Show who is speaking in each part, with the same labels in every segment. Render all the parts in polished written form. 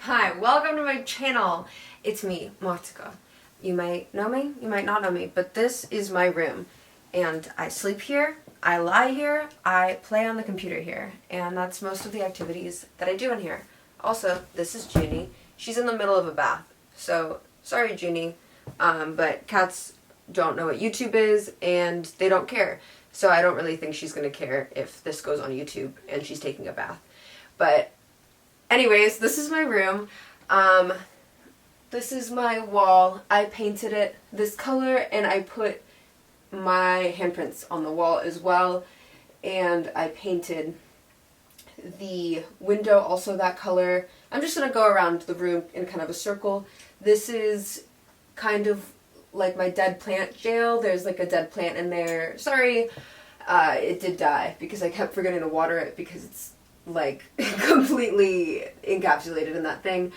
Speaker 1: Hi, welcome to my channel. It's me, Marcika. You might know me, you might not know me, but this is my room. And I sleep here, I lie here, I play on the computer here. And that's most of the activities that I do in here. Also, this is Junie. She's in the middle of a bath. So, sorry Junie, but cats don't know what YouTube is and they don't care. So I don't really think she's going to care if this goes on YouTube and she's taking a bath. But anyways, this is my room. This is my wall. I painted it this color and I put my handprints on the wall as well. And I painted the window also that color. I'm just going to go around the room in kind of a circle. This is kind of like my dead plant jail. There's like a dead plant in there. Sorry, it did die because I kept forgetting to water it because it's like completely encapsulated in that thing.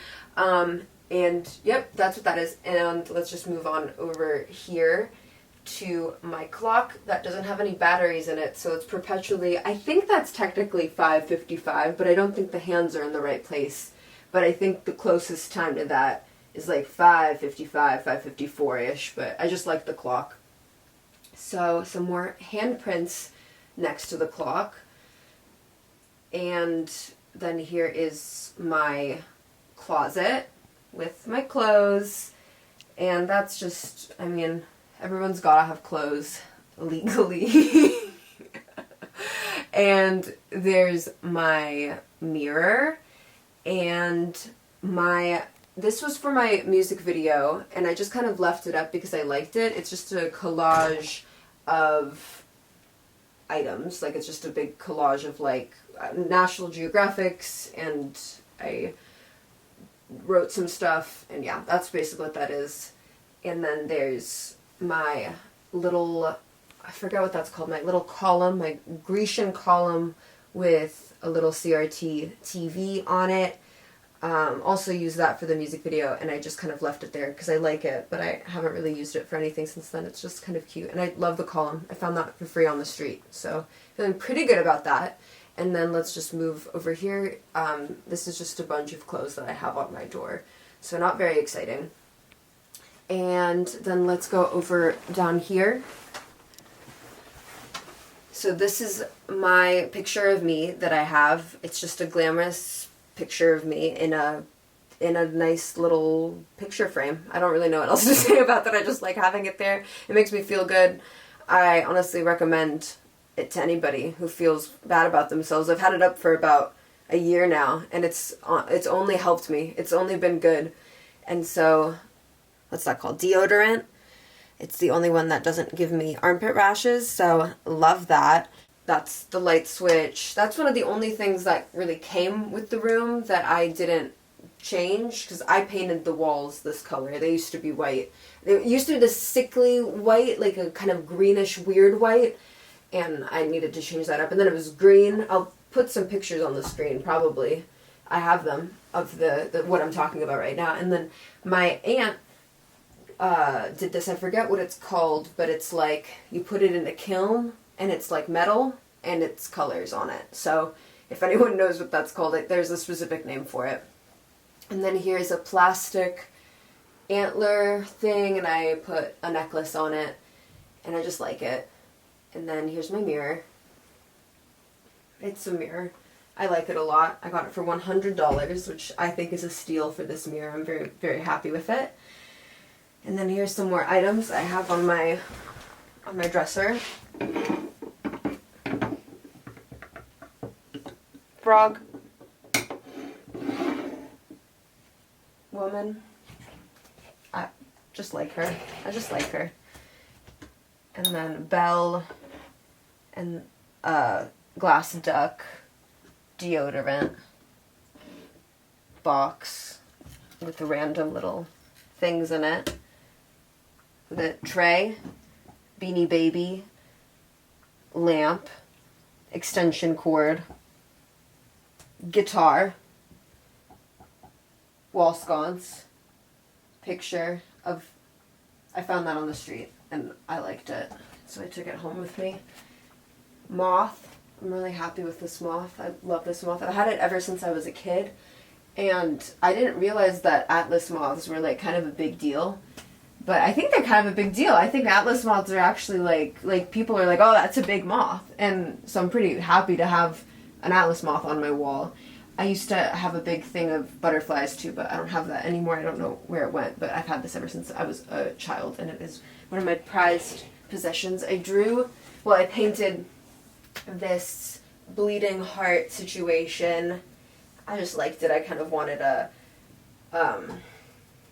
Speaker 1: And yep, that's what that is. And let's just move on over here to my clock that doesn't have any batteries in it, so it's perpetually, I think that's technically 5:55, but I don't think the hands are in the right place. But I think the closest time to that is like 5:55, 5:54-ish, but I just like the clock. So some more handprints next to the clock. And then here is my closet with my clothes. And that's just, I mean, everyone's gotta have clothes legally. And there's my mirror and this was for my music video and I just kind of left it up because I liked it. It's just a collage of items, like it's just a big collage of like National Geographics, and I wrote some stuff, and yeah, that's basically what that is. And then there's my little, I forget what that's called, my little column, my Grecian column with a little CRT TV on it. Also use that for the music video, and I just kind of left it there because I like it, but I haven't really used it for anything since then. It's just kind of cute, and I love the column. I found that for free on the street, so feeling pretty good about that. And then let's just move over here. This is just a bunch of clothes that I have on my door, so not very exciting. And then let's go over down here. So this is my picture of me that I have. It's just a glamorous picture of me in a nice little picture frame. I don't really know what else to say about that. I just like having it there. It makes me feel good. I honestly recommend it to anybody who feels bad about themselves. I've had it up for about a year now, and it's only helped me. It's only been good. And so, what's that called? Deodorant. It's the only one that doesn't give me armpit rashes, so love that. That's the light switch. That's one of the only things that really came with the room that I didn't change, because I painted the walls this color. They used to be white. They used to be this sickly white, like a kind of greenish weird white, and I needed to change that up. And then it was green. I'll put some pictures on the screen, probably. I have them of the what I'm talking about right now. And then my aunt did this. I forget what it's called, but it's like you put it in a kiln, and it's like metal, and it's colors on it. So if anyone knows what that's called, there's a specific name for it. And then here's a plastic antler thing, and I put a necklace on it, and I just like it. And then here's my mirror. It's a mirror. I like it a lot. I got it for $100, which I think is a steal for this mirror. I'm very, very happy with it. And then here's some more items I have on my dresser. Frog. Woman. I just like her. I just like her. And then bell and glass duck, deodorant, box with the random little things in it. The tray, Beanie Baby, lamp, extension cord, guitar, wall sconce, picture of, I found that on the street and I liked it, so I took it home with me. Moth, I'm really happy with this moth. I love this moth. I've had it ever since I was a kid, And I didn't realize that Atlas moths were like kind of a big deal. But I think they're kind of a big deal. I think Atlas moths are actually like people are like, oh, that's a big moth. And so I'm pretty happy to have an Atlas moth on my wall. I used to have a big thing of butterflies too, but I don't have that anymore. I don't know where it went, but I've had this ever since I was a child, and it is one of my prized possessions. I painted this bleeding heart situation. I just liked it. I kind of wanted a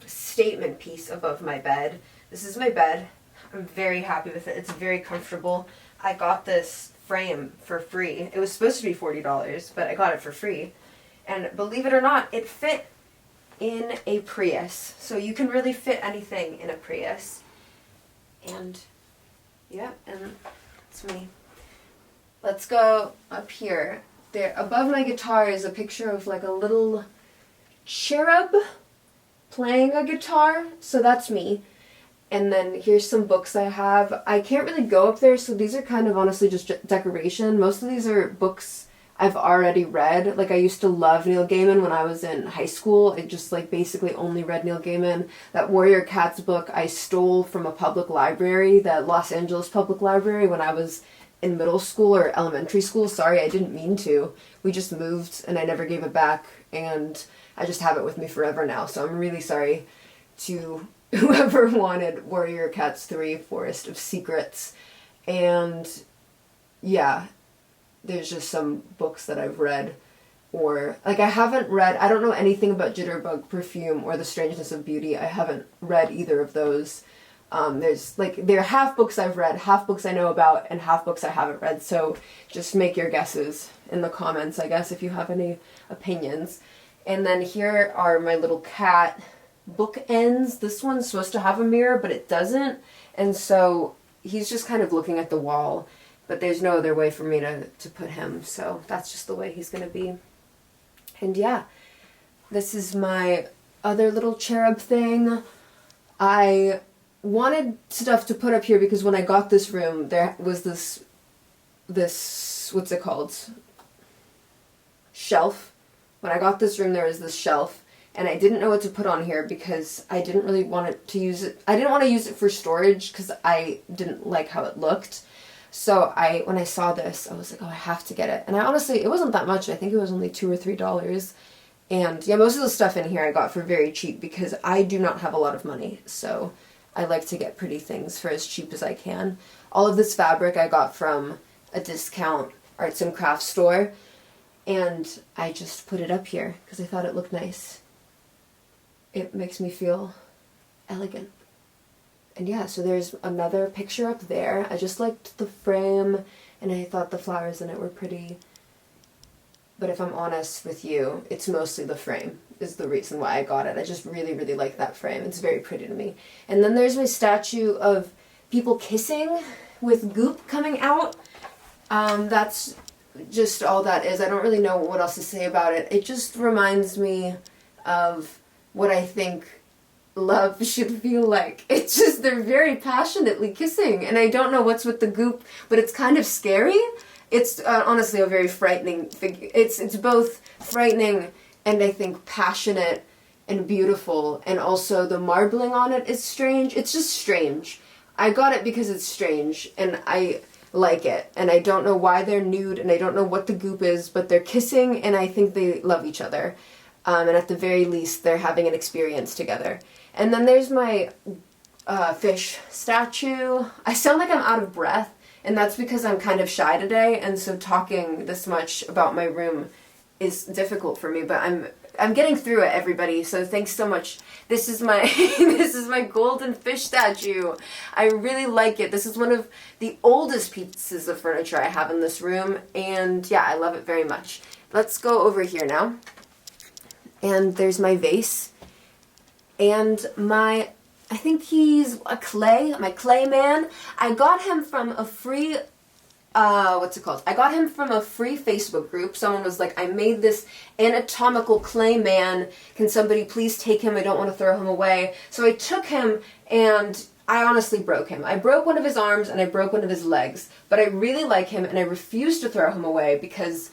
Speaker 1: statement piece above my bed. This is my bed. I'm very happy with it. It's very comfortable. I got this frame for free. It was supposed to be $40, but I got it for free. And believe it or not, it fit in a Prius. So you can really fit anything in a Prius. And yeah, and it's me. Let's go up here. There, above my guitar is a picture of like a little cherub playing a guitar. So that's me. And then here's some books I have. I can't really go up there, so these are kind of honestly just decoration. Most of these are books I've already read. Like, I used to love Neil Gaiman when I was in high school. I just like basically only read Neil Gaiman. That Warrior Cats book I stole from a public library, the Los Angeles Public Library, when I was in middle school or elementary school. Sorry, I didn't mean to. We just moved and I never gave it back, and I just have it with me forever now. So I'm really sorry to whoever wanted Warrior Cats 3 Forest of Secrets. And yeah, there's just some books that I've read, or like I don't know anything about Jitterbug Perfume or The Strangeness of Beauty. I haven't read either of those. There are half books I've read, half books I know about, and half books I haven't read, so just make your guesses in the comments, I guess, if you have any opinions. And then here are my little cat bookends. This one's supposed to have a mirror, but it doesn't, and so he's just kind of looking at the wall. But there's no other way for me to put him, so that's just the way he's going to be. And yeah, this is my other little cherub thing. I wanted stuff to put up here because when I got this room, there was this what's it called? Shelf. When I got this room, there was this shelf, and I didn't know what to put on here because I didn't really want to use it. I didn't want to use it for storage because I didn't like how it looked. So when I saw this, I was like, oh, I have to get it. And I honestly, it wasn't that much. I think it was only $2 or $3. And yeah, most of the stuff in here I got for very cheap because I do not have a lot of money. So I like to get pretty things for as cheap as I can. All of this fabric I got from a discount arts and crafts store. And I just put it up here because I thought it looked nice. It makes me feel elegant. And yeah, so there's another picture up there. I just liked the frame, and I thought the flowers in it were pretty. But if I'm honest with you, it's mostly the frame is the reason why I got it. I just really, really like that frame. It's very pretty to me. And then there's my statue of people kissing with goop coming out. That's just all that is. I don't really know what else to say about it. It just reminds me of what I think love should feel like. It's just they're very passionately kissing, and I don't know what's with the goop, but it's kind of scary. It's honestly a very frightening figure. It's both frightening and I think passionate and beautiful, and also the marbling on it is strange. It's just strange. I got it because it's strange, and I like it, and I don't know why they're nude, and I don't know what the goop is, but they're kissing, and I think they love each other. And at the very least, they're having an experience together. And then there's my fish statue. I sound like I'm out of breath, and that's because I'm kind of shy today, and so talking this much about my room is difficult for me, but I'm getting through it, everybody, so thanks so much. This is my this is my golden fish statue. I really like it. This is one of the oldest pieces of furniture I have in this room, and yeah, I love it very much. Let's go over here now. And there's my vase. And I think he's my clay man. I got him from a free, I got him from a free Facebook group. Someone was like, I made this anatomical clay man. Can somebody please take him? I don't want to throw him away. So I took him, and I honestly broke him. I broke one of his arms and I broke one of his legs. But I really like him, and I refuse to throw him away because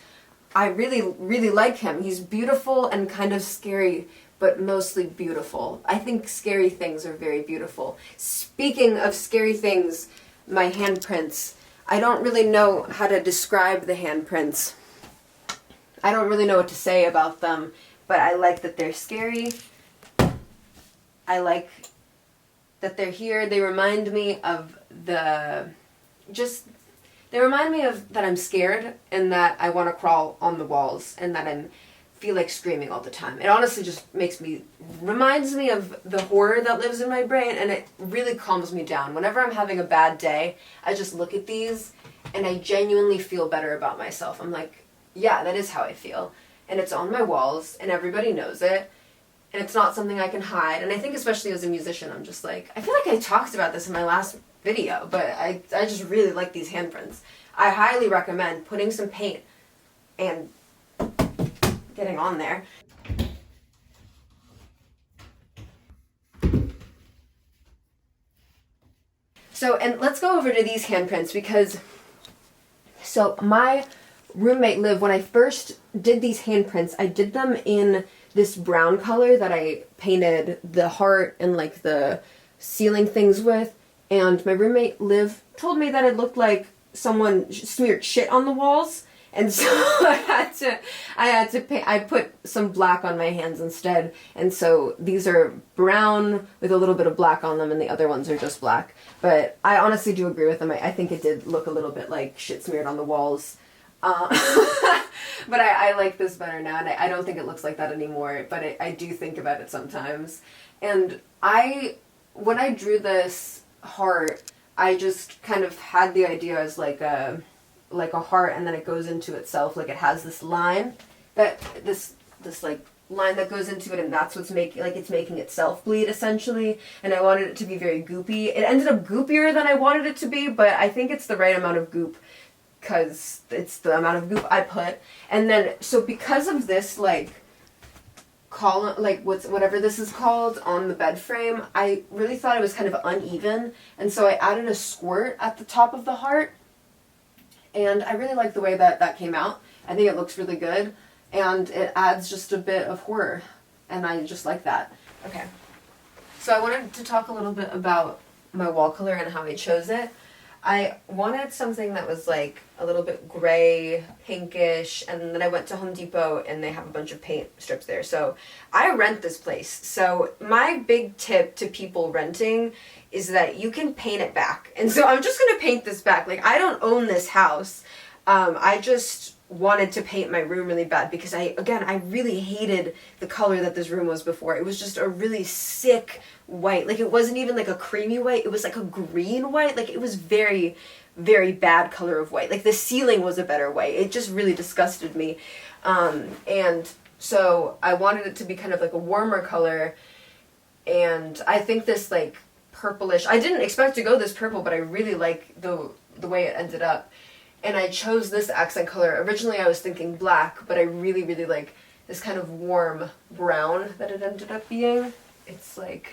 Speaker 1: I really, really like him. He's beautiful and kind of scary, but mostly beautiful. I think scary things are very beautiful. Speaking of scary things, my handprints. I don't really know how to describe the handprints. I don't really know what to say about them, but I like that they're scary. I like that they're here. They remind me of they remind me of that I'm scared and that I want to crawl on the walls and that I feel like screaming all the time. It honestly just reminds me of the horror that lives in my brain, and it really calms me down. Whenever I'm having a bad day, I just look at these and I genuinely feel better about myself. I'm like, yeah, that is how I feel. And it's on my walls and everybody knows it. And it's not something I can hide. And I think especially as a musician, I'm just like, I feel like I talked about this in my last video, but I just really like these handprints. I highly recommend putting some paint and getting on there. So, and let's go over to these handprints because, so my roommate Liv, when I first did these handprints, I did them in this brown color that I painted the heart and like the ceiling things with, and my roommate Liv told me that it looked like someone smeared shit on the walls, and so I put some black on my hands instead, and so these are brown with a little bit of black on them, and the other ones are just black. But I honestly do agree with them. I think it did look a little bit like shit smeared on the walls. But I like this better now, and I don't think it looks like that anymore, but I do think about it sometimes. And when I drew this heart, I just kind of had the idea as like a heart, and then it goes into itself, like it has this line, this like line that goes into it, and that's what's it's making itself bleed essentially, and I wanted it to be very goopy. It ended up goopier than I wanted it to be, but I think it's the right amount of goop, because it's the amount of goop I put. And then, so because of this, like, column, like, whatever this is called on the bed frame, I really thought it was kind of uneven, and so I added a squirt at the top of the heart, and I really like the way that came out. I think it looks really good, and it adds just a bit of horror, and I just like that. Okay, so I wanted to talk a little bit about my wall color and how I chose it. I wanted something that was like a little bit gray, pinkish, and then I went to Home Depot and they have a bunch of paint strips there. So I rent this place. So my big tip to people renting is that you can paint it back. And so I'm just going to paint this back. Like, I don't own this house. I just wanted to paint my room really bad because I really hated the color that this room was before. It was just a really sick white. Like, it wasn't even like a creamy white, it was like a green white. Like, it was very, very bad color of white. Like, the ceiling was a better white. It just really disgusted me. And so I wanted it to be kind of like a warmer color, and I think this like purplish, I didn't expect to go this purple, but I really like the way it ended up. And I chose this accent color. Originally I was thinking black, but I really, really like this kind of warm brown that it ended up being. It's like,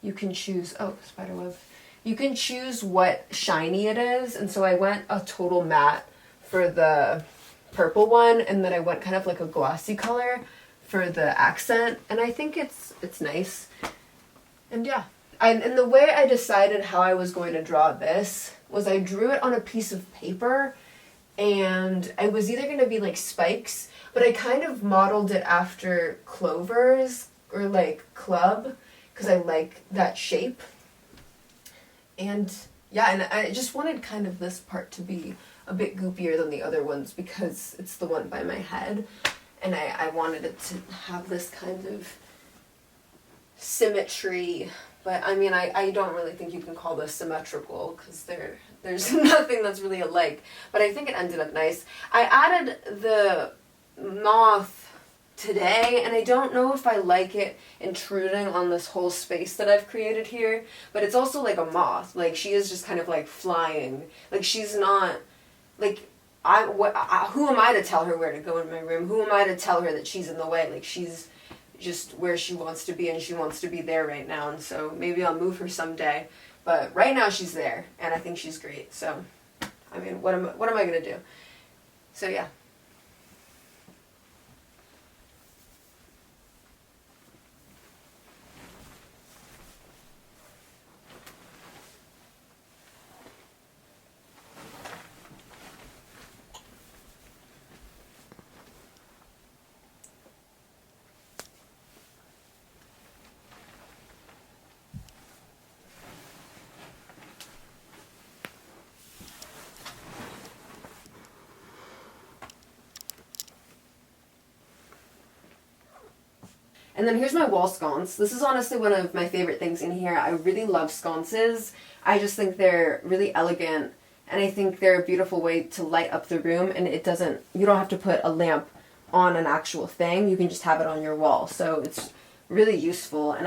Speaker 1: you can choose, oh, spiderweb. You can choose what shiny it is, and so I went a total matte for the purple one, and then I went kind of like a glossy color for the accent, and I think it's nice. And yeah. And the way I decided how I was going to draw this was I drew it on a piece of paper, and it was either going to be like spikes, but I kind of modeled it after clovers or like club because I like that shape. And yeah, and I just wanted kind of this part to be a bit goopier than the other ones because it's the one by my head, and I wanted it to have this kind of symmetry. But I mean, I don't really think you can call this symmetrical because there's nothing that's really alike. But I think it ended up nice. I added the moth today, and I don't know if I like it intruding on this whole space that I've created here. But it's also like a moth. Like, she is just kind of like flying. Like, she's not, like, who am I to tell her where to go in my room? Who am I to tell her that she's in the way? Like, she's just where she wants to be, and she wants to be there right now, and so maybe I'll move her someday, but right now she's there, and I think she's great. So I mean, what am I gonna do? So yeah, And then here's my wall sconce. This is honestly one of my favorite things in here. I really love sconces. I just think they're really elegant, and I think they're a beautiful way to light up the room, and you don't have to put a lamp on an actual thing. You can just have it on your wall. So it's really useful, and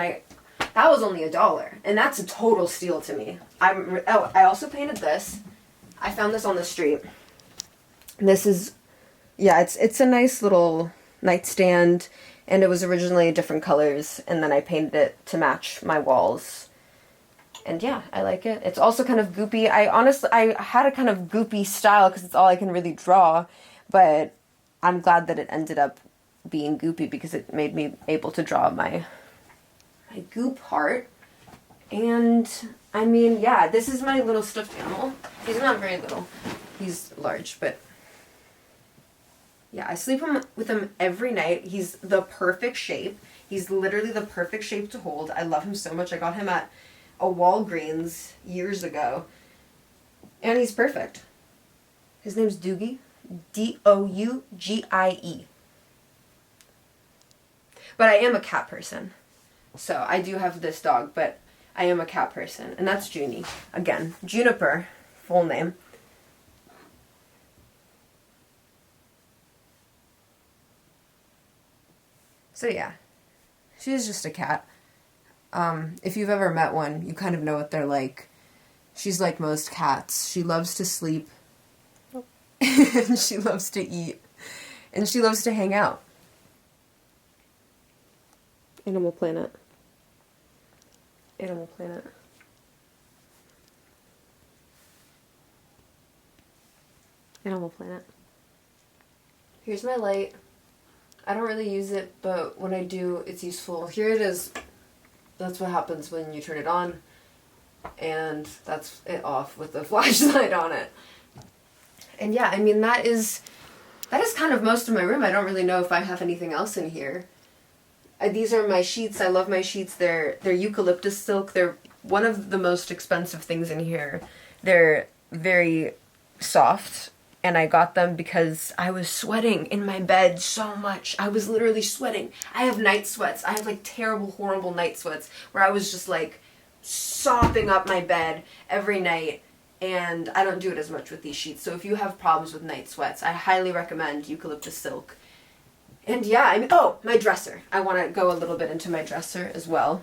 Speaker 1: that was only $1, and that's a total steal to me. I also painted this. I found this on the street. This is, yeah, it's a nice little nightstand, and it was originally different colors, and then I painted it to match my walls. And yeah, I like it. It's also kind of goopy. I had a kind of goopy style because it's all I can really draw, but I'm glad that it ended up being goopy because it made me able to draw my goop heart. And I mean, yeah, this is my little stuffed animal. He's not very little. He's large, but yeah, I sleep with him every night. He's the perfect shape. He's literally the perfect shape to hold. I love him so much. I got him at a Walgreens years ago, and he's perfect. His name's Doogie. Dougie. But I am a cat person. So I do have this dog, but I am a cat person. And that's Junie. Again, Juniper, full name. So yeah, she's just a cat. If you've ever met one, you kind of know what they're like. She's like most cats. She loves to sleep. And she loves to eat. And she loves to hang out. Animal Planet. Animal Planet. Animal Planet. Here's my light. I don't really use it, but when I do, it's useful. Here it is. That's what happens when you turn it on. And that's it off with the flashlight on it. And yeah, I mean, that is kind of most of my room. I don't really know if I have anything else in here. These are my sheets. I love my sheets. They're eucalyptus silk. They're one of the most expensive things in here. They're very soft, and I got them because I was sweating in my bed so much. I was literally sweating. I have night sweats. I have like terrible, horrible night sweats where I was just like sopping up my bed every night, and I don't do it as much with these sheets. So if you have problems with night sweats, I highly recommend eucalyptus silk. And yeah, I mean, oh, my dresser. I want to go a little bit into my dresser as well.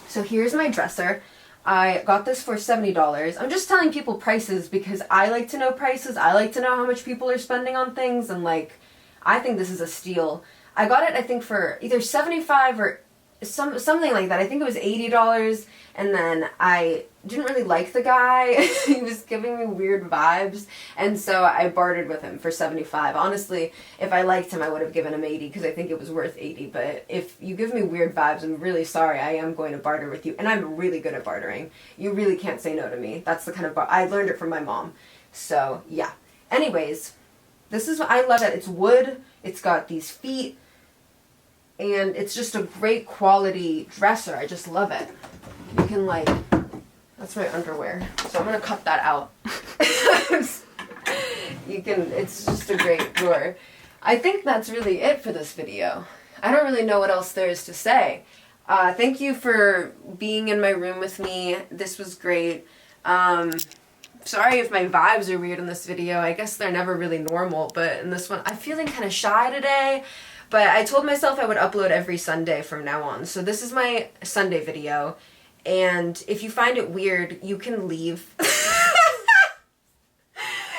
Speaker 1: So here's my dresser. I got this for $70. I'm just telling people prices because I like to know prices. I like to know how much people are spending on things, and like, I think this is a steal. I got it, I think, for either $75 or something like that. I think it was $80, and then I didn't really like the guy. He was giving me weird vibes, and so I bartered with him for $75. Honestly, if I liked him, I would have given him $80 because I think it was worth $80, but if you give me weird vibes, I'm really sorry. I am going to barter with you, and I'm really good at bartering. You really can't say no to me. That's the kind of I learned it from my mom. So, yeah. Anyways, this is, I love it. It's wood. It's got these feet. And it's just a great quality dresser. I just love it. You can like, that's my underwear. So I'm going to cut that out. It's just a great drawer. I think that's really it for this video. I don't really know what else there is to say. Thank you for being in my room with me. This was great. Sorry if my vibes are weird in this video. I guess they're never really normal, but in this one, I'm feeling kind of shy today. But I told myself I would upload every Sunday from now on. So this is my Sunday video. And if you find it weird, you can leave.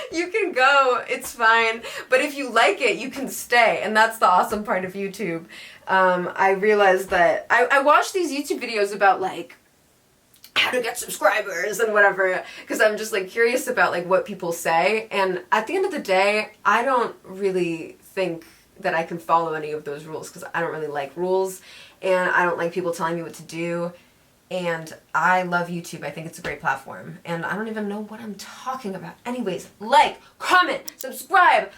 Speaker 1: You can go. It's fine. But if you like it, you can stay. And that's the awesome part of YouTube. I realized that I watch these YouTube videos about like how to get subscribers and whatever, because I'm just like curious about like what people say. And at the end of the day, I don't really think that I can follow any of those rules because I don't really like rules, and I don't like people telling me what to do, and I love YouTube. I think it's a great platform, and I don't even know what I'm talking about. Anyways, like, comment, subscribe,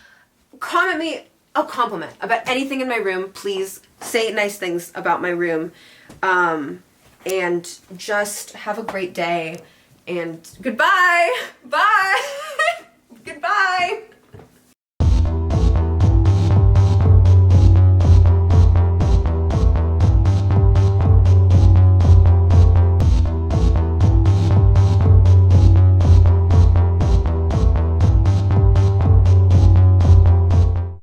Speaker 1: comment me a compliment about anything in my room. Please say nice things about my room, and just have a great day, and goodbye. Bye. Goodbye.